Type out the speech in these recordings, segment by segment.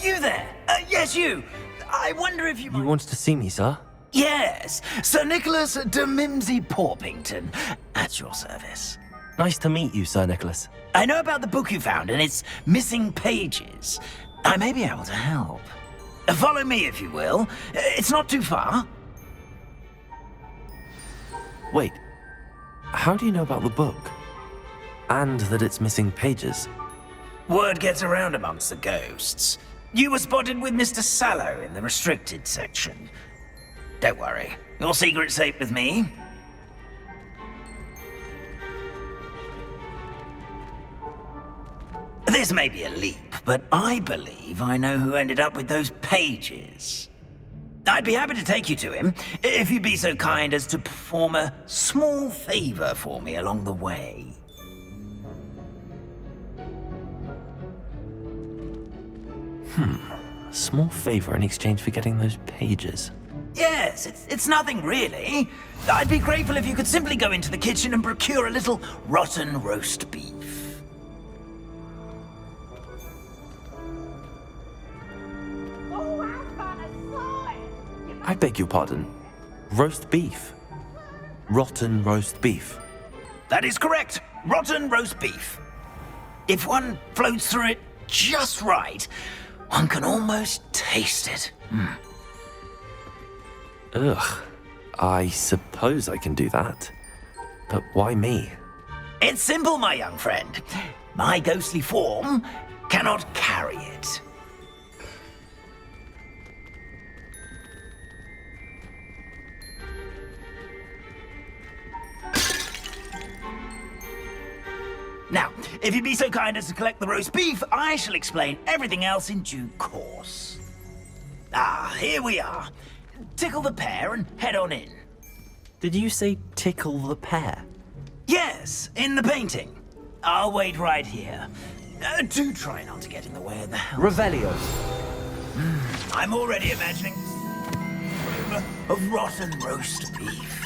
you there? Yes, you. I wonder if you You wanted to see me, sir? Yes, Sir Nicholas de Mimsy Porpington, at your service. Nice to meet you, Sir Nicholas. I know about the book you found and its missing pages. I may be able to help. Follow me, if you will. It's not too far. Wait, how do you know about the book? And that it's missing pages? Word gets around amongst the ghosts. You were spotted with Mr. Sallow in the restricted section. Don't worry, your secret's safe with me. This may be a leap, but I believe I know who ended up with those pages. I'd be happy to take you to him, if you'd be so kind as to perform a small favor for me along the way. A small favor in exchange for getting those pages. Yes, it's nothing really. I'd be grateful if you could simply go into the kitchen and procure a little rotten roast beef. I beg your pardon. Roast beef. Rotten roast beef. That is correct. Rotten roast beef. If one floats through it just right, one can almost taste it. Ugh. I suppose I can do that. But why me? It's simple, my young friend. My ghostly form cannot carry it. Now, if you'd be so kind as to collect the roast beef, I shall explain everything else in due course. Ah, here we are. Tickle the pear and head on in. Did you say tickle the pear? Yes, in the painting. I'll wait right here. Do try not to get in the way of the house. Revelio. I'm already imagining flavor of rotten roast beef.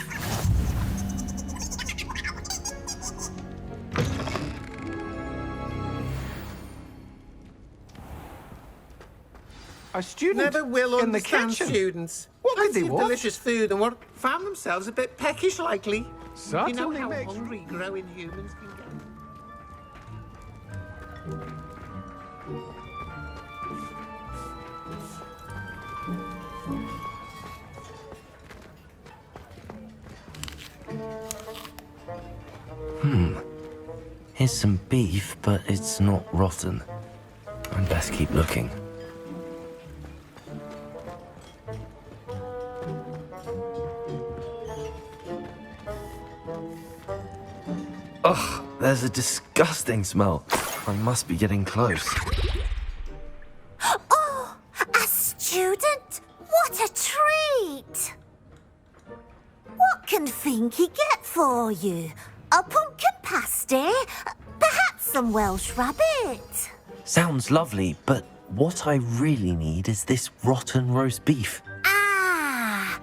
A student Never will in the understand kitchen. students. What could I've they seen want? delicious food and what found themselves a bit peckish likely. You Certainly know how makes... hungry growing humans can get. Here's some beef, but it's not rotten. I'd best keep looking. Ugh, there's a disgusting smell. I must be getting close. Oh, a student? What a treat! What can Finky get for you? A pumpkin pasty? Perhaps some Welsh rabbit? Sounds lovely, but what I really need is this rotten roast beef. Ah,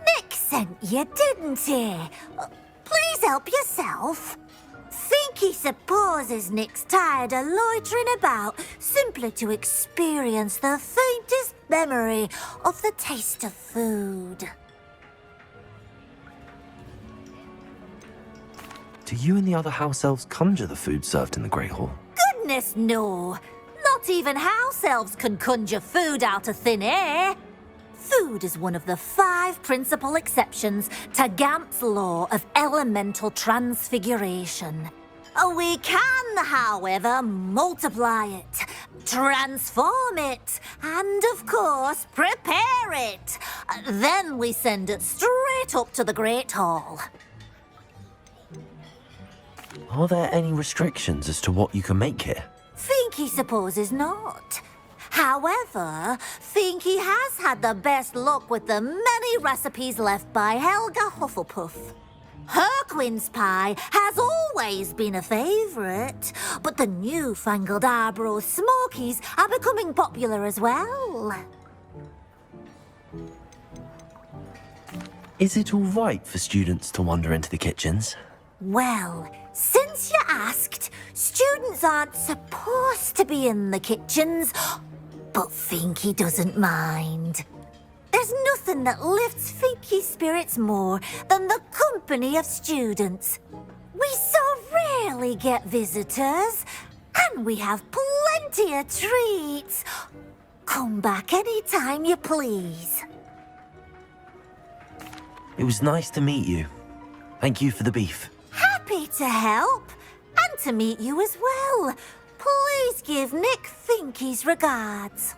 Nick sent you, didn't he? Please help yourself. Finky supposes Nick's tired of loitering about simply to experience the faintest memory of the taste of food. Do you and the other house elves conjure the food served in the Great Hall? Goodness, no. Not even house elves can conjure food out of thin air. Food is one of the 5 principal exceptions to Gamp's law of elemental transfiguration. We can, however, multiply it, transform it, and, of course, prepare it. Then we send it straight up to the Great Hall. Are there any restrictions as to what you can make here? Finky supposes not. However, Finky has had the best luck with the many recipes left by Helga Hufflepuff. Her quince pie has always been a favourite, but the newfangled Arborough Smokies are becoming popular as well. Is it all right for students to wander into the kitchens? Well, since you asked, students aren't supposed to be in the kitchens, But Finky doesn't mind. There's nothing that lifts Finky's spirits more than the company of students. We so rarely get visitors, and we have plenty of treats. Come back anytime you please. It was nice to meet you. Thank you for the beef. Happy to help, and to meet you as well. Please give Nick Finky's regards.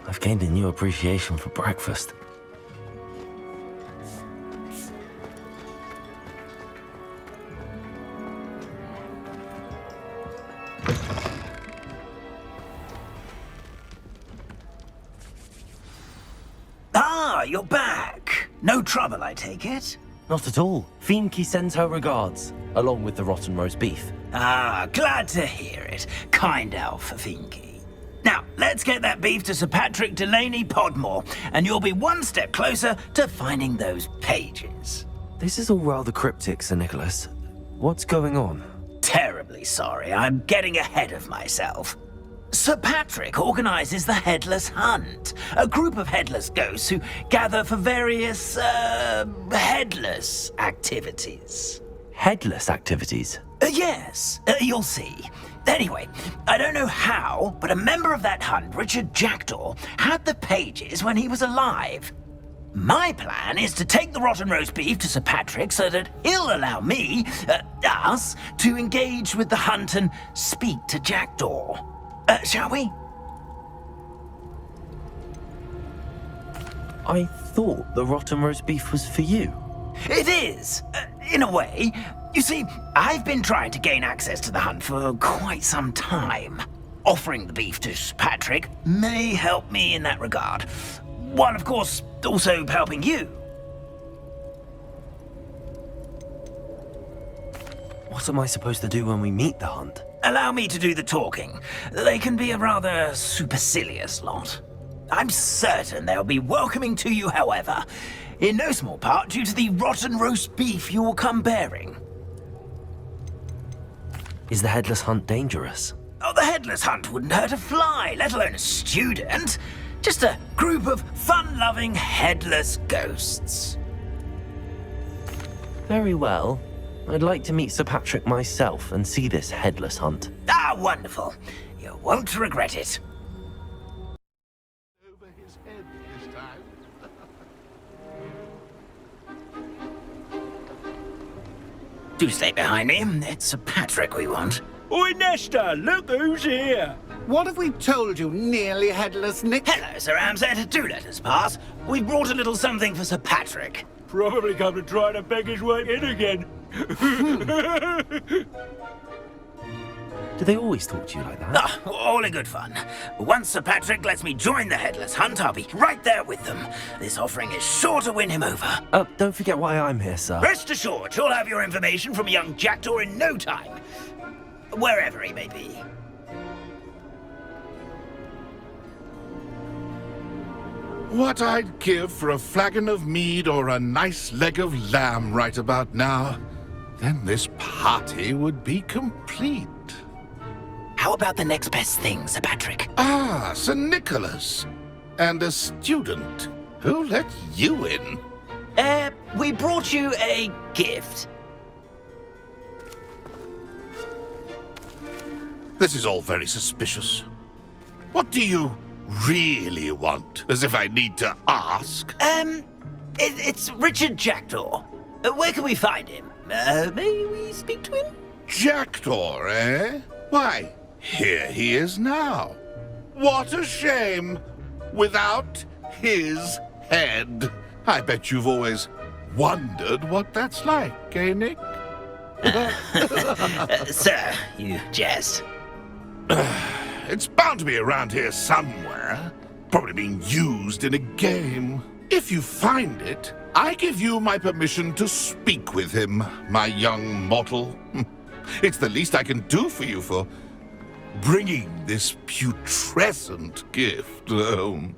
I've gained a new appreciation for breakfast. Ah, you're back. No trouble, I take it? Not at all. Finky sends her regards, along with the rotten roast beef. Ah, glad to hear it. Kind elf, Finky. Now, let's get that beef to Sir Patrick Delaney Podmore, and you'll be one step closer to finding those pages. This is all rather cryptic, Sir Nicholas. What's going on? Terribly sorry, I'm getting ahead of myself. Sir Patrick organizes the Headless Hunt, a group of headless ghosts who gather for various, headless activities. Headless activities? Yes, you'll see. Anyway, I don't know how, but a member of that hunt, Richard Jackdaw, had the pages when he was alive. My plan is to take the rotten roast beef to Sir Patrick so that he'll allow me, us, to engage with the hunt and speak to Jackdaw. Shall we? I thought the rotten roast beef was for you. It is, in a way. You see, I've been trying to gain access to the hunt for quite some time. Offering the beef to Sir Patrick may help me in that regard. While, of course, also helping you. What am I supposed to do when we meet the hunt? Allow me to do the talking. They can be a rather supercilious lot. I'm certain they'll be welcoming to you, however, in no small part due to the rotten roast beef you will come bearing. Is the headless hunt dangerous? Oh, the headless hunt wouldn't hurt a fly, let alone a student. Just a group of fun-loving headless ghosts. Very well. I'd like to meet Sir Patrick myself and see this headless hunt. Ah, wonderful. You won't regret it. Over his head this time. Do stay behind me. It's Sir Patrick we want. Oi, Nesta, look who's here. What have we told you, nearly headless Nick? Hello, Sir Ramsay. Do let us pass. We've brought a little something for Sir Patrick. Probably come to try to beg his way in again. Do they always talk to you like that? Ah, all in good fun. Once Sir Patrick lets me join the headless hunt, I'll be right there with them. This offering is sure to win him over. Don't forget why I'm here, sir. Rest assured, you'll have your information from young Jackdaw in no time. Wherever he may be. What I'd give for a flagon of mead or a nice leg of lamb right about now. Then this party would be complete. How about the next best thing, Sir Patrick? Ah, Sir Nicholas. And a student. Who let you in? We brought you a gift. This is all very suspicious. What do you really want? As if I need to ask. It's Richard Jackdaw. Where can we find him? May we speak to him? Jackdaw, eh? Why, here he is now. What a shame. Without his head. I bet you've always wondered what that's like, eh, Nick? Sir, you jest. It's bound to be around here somewhere. Probably being used in a game. If you find it, I give you my permission to speak with him, my young mortal. It's the least I can do for you for bringing this putrescent gift home.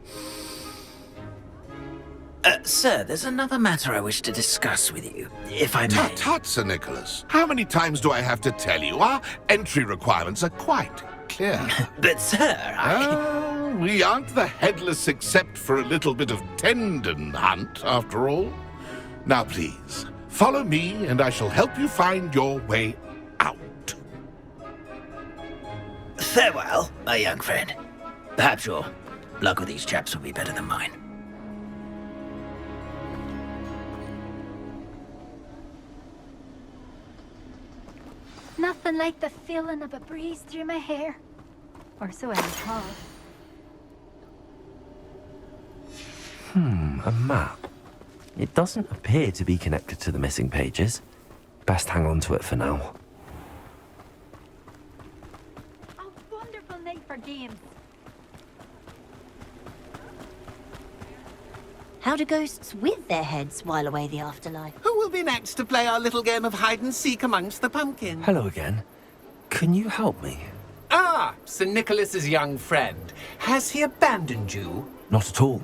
Sir, there's another matter I wish to discuss with you, if I may. Tut tut, Sir Nicholas. How many times do I have to tell you? Our entry requirements are quite clear. But, sir, We aren't the headless except for a little bit of tendon hunt, after all. Now, please, follow me and I shall help you find your way out. Farewell, my young friend. Perhaps your luck with these chaps will be better than mine. Nothing like the feeling of a breeze through my hair. Or so I was told. A map. It doesn't appear to be connected to the missing pages. Best hang on to it for now. A wonderful night for games. How do ghosts with their heads while away the afterlife? Who will be next to play our little game of hide and seek amongst the pumpkins? Hello again. Can you help me? Ah, Sir Nicholas's young friend. Has he abandoned you? Not at all.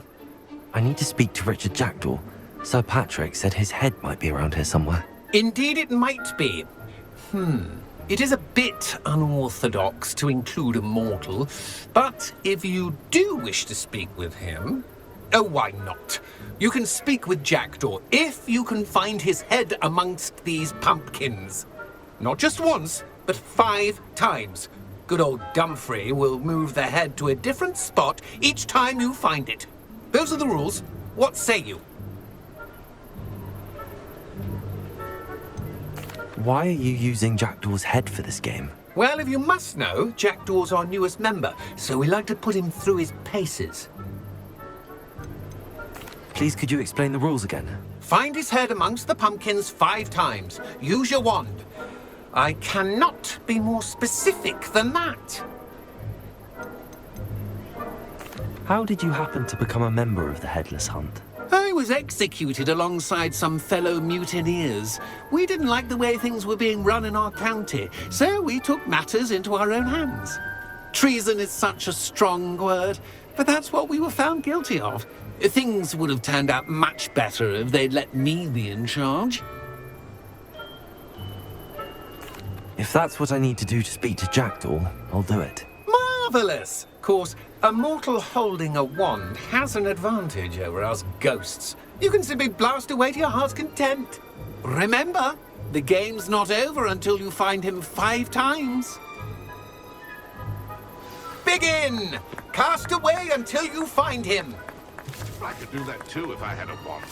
I need to speak to Richard Jackdaw. Sir Patrick said his head might be around here somewhere. Indeed it might be. It is a bit unorthodox to include a mortal, but if you do wish to speak with him, oh, why not? You can speak with Jackdaw if you can find his head amongst these pumpkins. Not just once, but 5 times. Good old Dumfrey will move the head to a different spot each time you find it. Those are the rules. What say you? Why are you using Jackdaw's head for this game? Well, if you must know, Jackdaw's our newest member, so we like to put him through his paces. Please, could you explain the rules again? Find his head amongst the pumpkins 5 times. Use your wand. I cannot be more specific than that. How did you happen to become a member of the Headless Hunt? I was executed alongside some fellow mutineers. We didn't like the way things were being run in our county, so we took matters into our own hands. Treason is such a strong word, but that's what we were found guilty of. Things would have turned out much better if they'd let me be in charge. If that's what I need to do to speak to Jackdaw, I'll do it. Marvellous! Of course, a mortal holding a wand has an advantage over us ghosts. You can simply blast away to your heart's content. Remember, the game's not over until you find him 5 times. Begin! Cast away until you find him. I could do that too if I had a wand.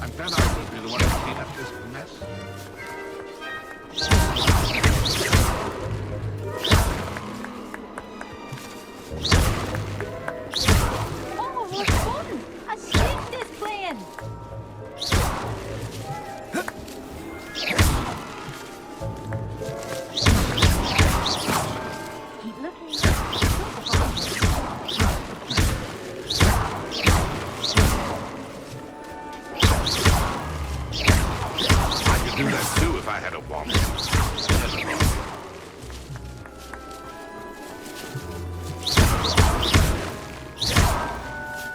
And then I will be the one to clean up this mess. Oh, what fun! A snake is playing! Keep looking. I could do that too if I had a wand.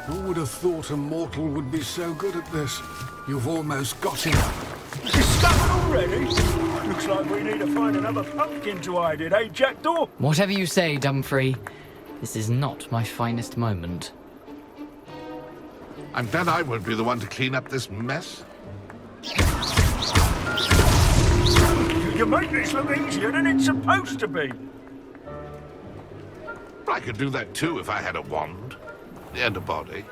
Who would have thought a mortal would be so good at this? You've almost got him. Discovered already? Looks like we need to find another pumpkin to hide in, eh, Jackdaw? Whatever you say, Dumfrey. This is not my finest moment. And then I won't be the one to clean up this mess. You make this look easier than it's supposed to be. I could do that too if I had a wand and a body.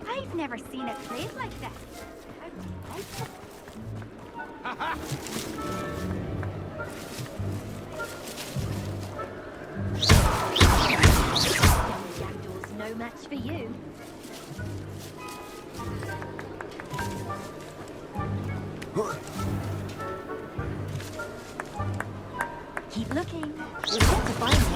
I've never seen it played like this. Jackdaw's no match for you. asking. We've got to find him.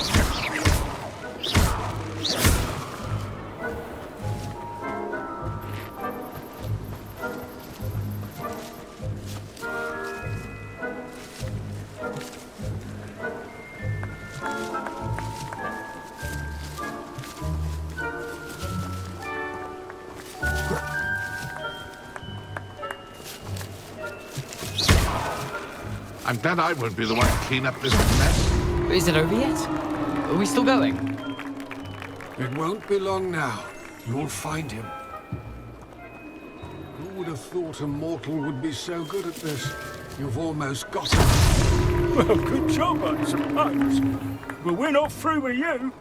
I'm glad I won't be the one to clean up this mess. Is it over yet? Are we still going? It won't be long now. You'll find him. Who would have thought a mortal would be so good at this? You've almost got him. Well, good job, I suppose. But we're not through with you.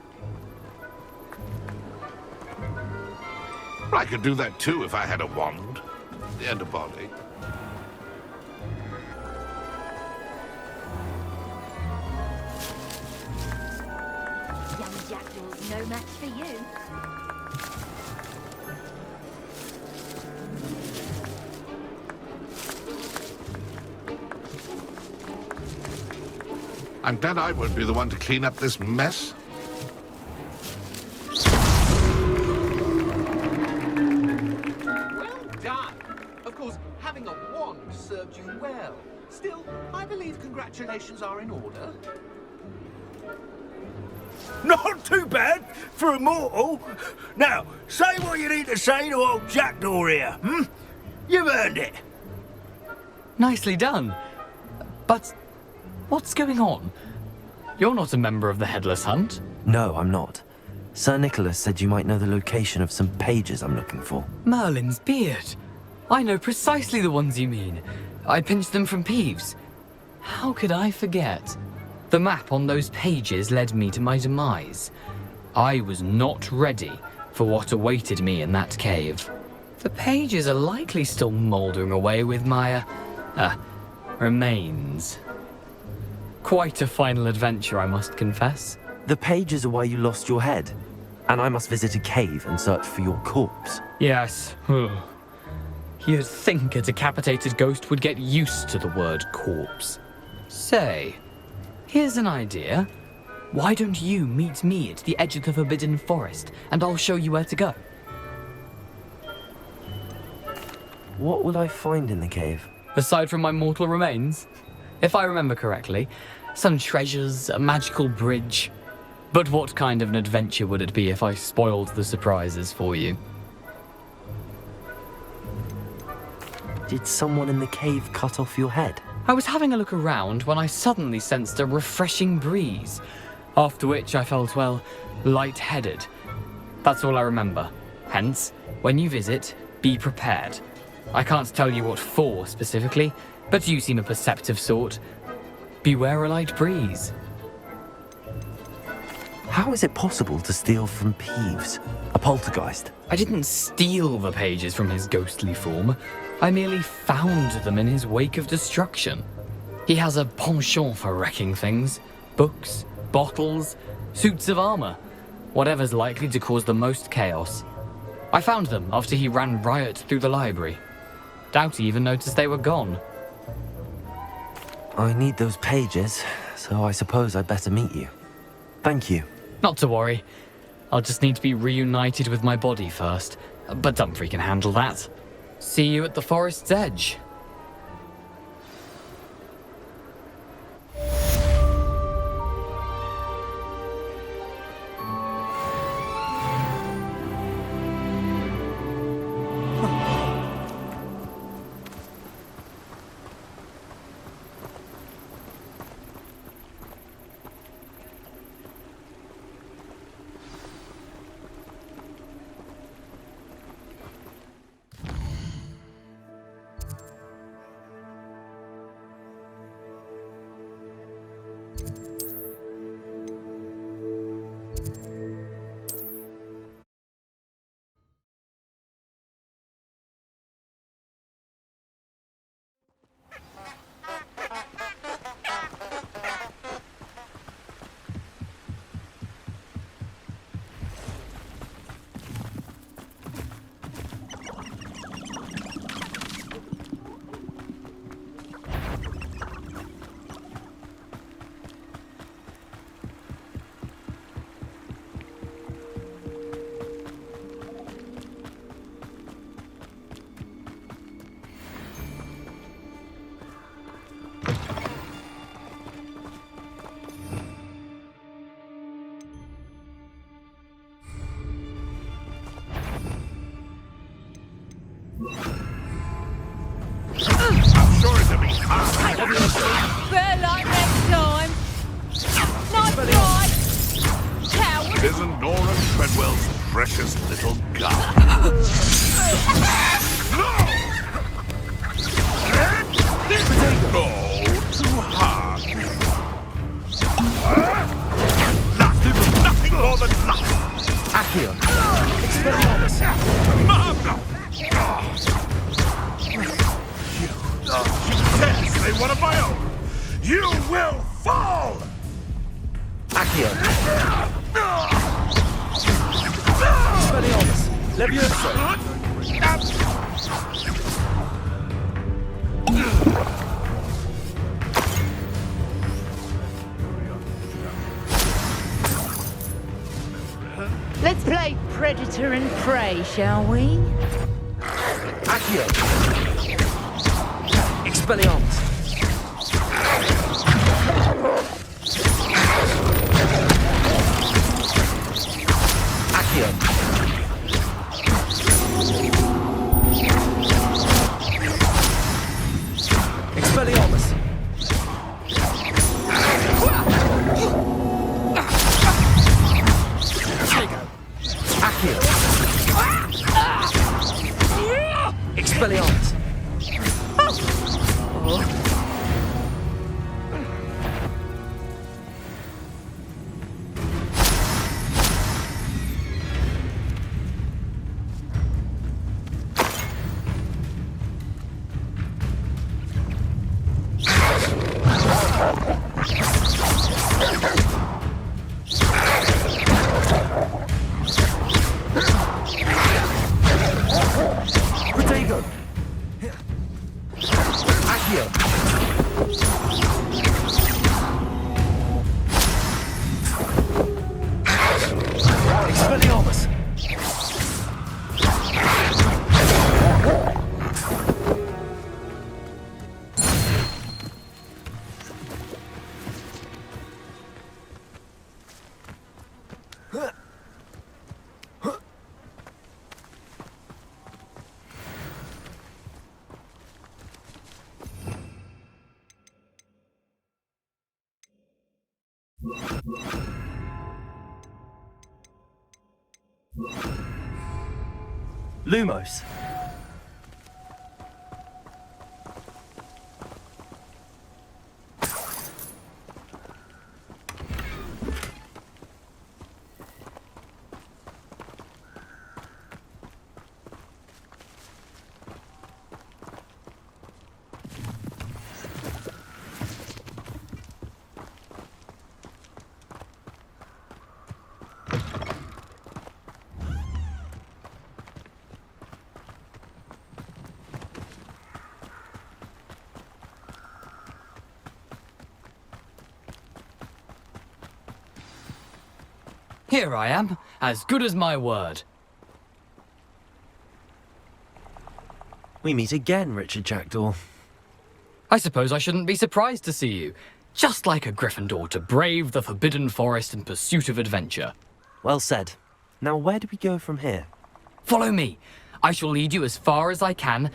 I could do that too if I had a wand and a body. Young Jackdaw's no match for you. I'm glad I won't be the one to clean up this mess. Well done. Of course, having a wand served you well. Still, I believe congratulations are in order. Not too bad for a mortal. Now, say what you need to say to old Jackdaw here, hmm? You've earned it. Nicely done. But what's going on? You're not a member of the Headless Hunt. No, I'm not. Sir Nicholas said you might know the location of some pages I'm looking for. Merlin's beard. I know precisely the ones you mean. I pinched them from Peeves. How could I forget? The map on those pages led me to my demise. I was not ready for what awaited me in that cave. The pages are likely still mouldering away with my, remains. Quite a final adventure, I must confess. The pages are why you lost your head, and I must visit a cave and search for your corpse. Yes. You'd think a decapitated ghost would get used to the word corpse. Say, here's an idea. Why don't you meet me at the edge of the Forbidden Forest, and I'll show you where to go? What will I find in the cave? Aside from my mortal remains? If I remember correctly, some treasures, a magical bridge. But what kind of an adventure would it be if I spoiled the surprises for you? Did someone in the cave cut off your head? I was having a look around when I suddenly sensed a refreshing breeze, after which I felt, well, lightheaded. That's all I remember. Hence, when you visit, be prepared. I can't tell you what for specifically, but you seem a perceptive sort. Beware a light breeze. How is it possible to steal from Peeves, a poltergeist? I didn't steal the pages from his ghostly form. I merely found them in his wake of destruction. He has a penchant for wrecking things. Books, bottles, suits of armor. Whatever's likely to cause the most chaos. I found them after he ran riot through the library. Doubt he even noticed they were gone. I need those pages, so I suppose I'd better meet you. Thank you. Not to worry. I'll just need to be reunited with my body first. But Dumfries can handle that. See you at the forest's edge. This isn't Nora Treadwell's precious little gun. No! No, too hard. Nothing, nothing more than nothing. Accio. Expelliarmus. Mama! You dare say one of my own! You will fall! Accio. Expelliarmus. Levioso. Let's play Predator and Prey, shall we? Accio. Expelliarmus. Accio. Expelliarmus. Accio. Expelliarmus. Protego. Accio. Expelliarmus. Lumos. Here I am, as good as my word. We meet again, Richard Jackdaw. I suppose I shouldn't be surprised to see you. Just like a Gryffindor to brave the Forbidden Forest in pursuit of adventure. Well said. Now where do we go from here? Follow me. I shall lead you as far as I can,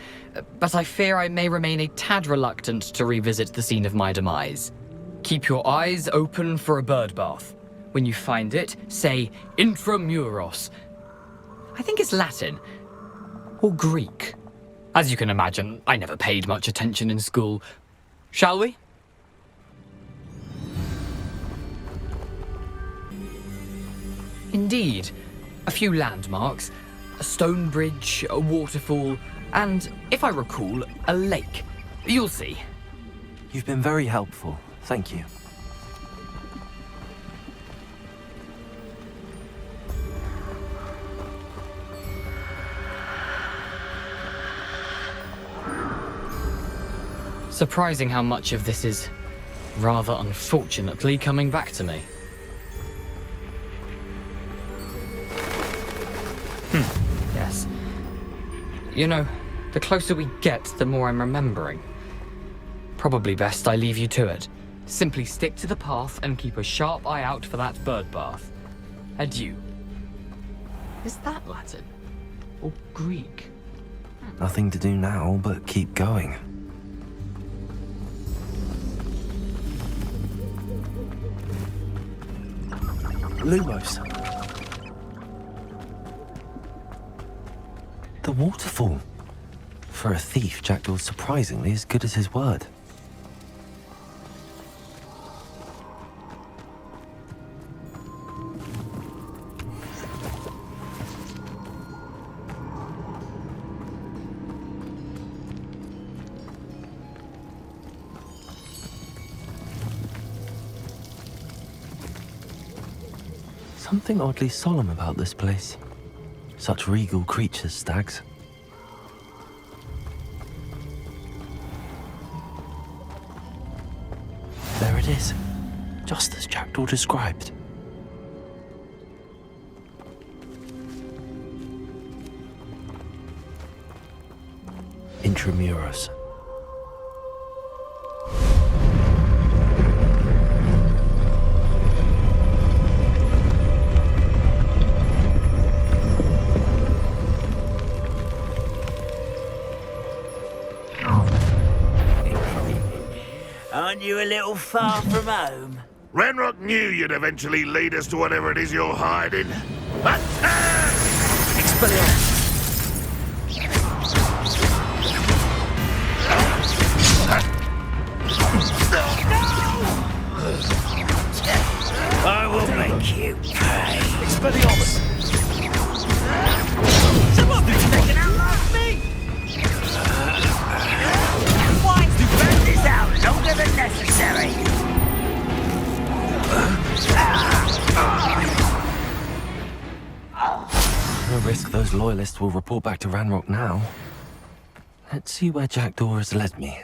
but I fear I may remain a tad reluctant to revisit the scene of my demise. Keep your eyes open for a bird bath. When you find it, say intramuros. I think it's Latin. Or Greek. As you can imagine, I never paid much attention in school. Shall we? Indeed. A few landmarks. A stone bridge, a waterfall, and, if I recall, a lake. You'll see. You've been very helpful. Thank you. Surprising how much of this is, rather unfortunately, coming back to me. Yes. You know, the closer we get, the more I'm remembering. Probably best I leave you to it. Simply stick to the path and keep a sharp eye out for that bird bath. Adieu. Is that Latin? Or Greek? Nothing to do now but keep going. Lumos. waterfall. For a thief, Jackdaw's surprisingly as good as his word. Something oddly solemn about this place. Such regal creatures, stags. There it is, just as Jackdaw described. Intramuros. Aren't you a little far from home? Ranrock knew you'd eventually lead us to whatever it is you're hiding. I will make you pay. Expelliarmus! Someone be taken out like me! Why do you burn this out longer than necessary? No risk those loyalists will report back to Ranrock now. Let's see where Jackdaw has led me.